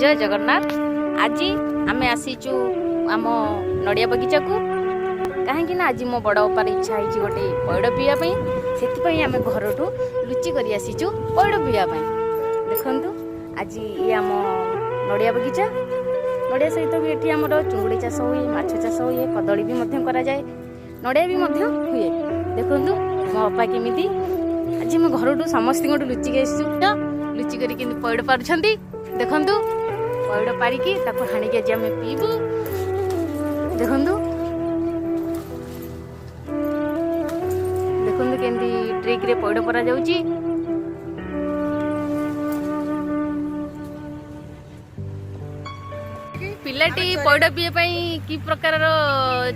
जय जगन्नाथ। आज आम आसीचु आम नड़िया बगीचा को कहीं आज मो बड़ बापार इच्छा है गोटे पैड़ पीवाई से आम घर लुचि कर आसीचु पैड़ पीवाई। देखु आज ये आम नड़िया बगीचा नड़िया सहित भी ये आम चुंगुड़ी चाष हुए, माछ चाष हुए, कदली भी कराए, नड़िया भी हुए। देखु मो बापा केमी आज मैं घर समस्त लुचिक आसचु लुचि कर पैड़ पार्छंती। देखु पैड़ पारिकी हाणिकी आज आम पीबू। देखु देखु केमती ट्रिक रे पैड़ परा जाउची। पिलाटी पैड़ पीए कि प्रकार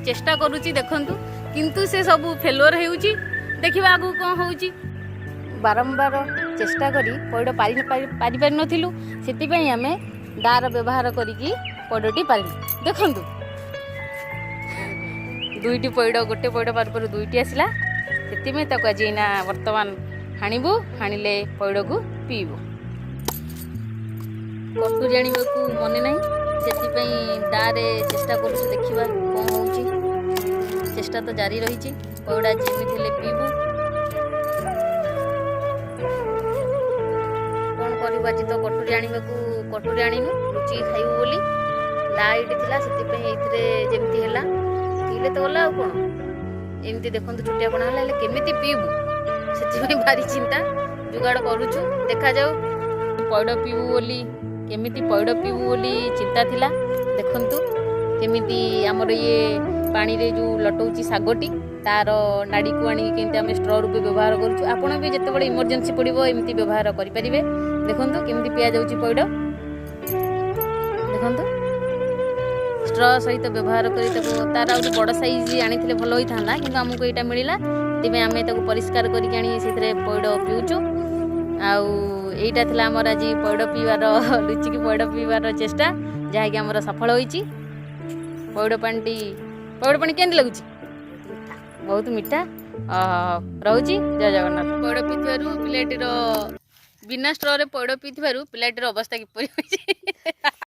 चेष्टा करुची देखंतु, किंतु से सब फेलुअर हेउची। देखिबा आगु कोन होउची। बारंबार चेष्टा करी पैड़ पारि पारि नथिलु, सेति आमे दार व्यवहार करिकी पैड़टी पारिलु। देखंतु दुईटी पैड़, गोटे पैड़ पार पर दुईटी आसला, सेति ताको आज ना वर्तमान हाणिबु। हाणिले पैड़ को पीबु। कटु जानिबा को मने नाही, सेति दारे चेष्टा करूछु। देखिबा कोन होउची। चेष्टा तो जारी रहिची। पैड़ जेमिति ले पीबु। आज तो कटुरी आने को कटुरी आणीनु लुचि खाइबू बोली लाइट थिला, सेति जेमती हैला पीले तो गला कौन एमती। देखो छुटिया कणा है केमिति पीबू, से भारी चिंता जुगाड़ करुचु। देखा जाऊ पैड़ पीबू बोली केमिति पैड़ पीबू बोली चिंता थिला। देखंतु केमिति हमर ये पानी रे जो लटौची सागटी तार नाड़ी को आनी केमती आम स्ट्र रूपे व्यवहार करुचु। आपण भी जिते बड़े इमरजेंसी पड़ो एमती व्यवहार करें। देखो केमती पिया जाउची पैड़। देखो स्ट्र सहित व्यवहार करी तार आ बड़ साइज आनी भल होता कि आमको यहाँ मिलला। तेज आम परिष्कार करके पैड़ पीऊचु। आईटा थी आमर आज पैड़ पीवार लुचिकी पैड़ पीवार चेष्टा, जहाँकि आमर सफल होईची। पैड़ पानी केमती लगुच? बहुत मीठा रोची। जय जगन्नाथ। पैड़ पीथु पिलाटीर बिना स्ट्र रे पैड़ पीथु पिलाटीर अवस्था किपरि होईची।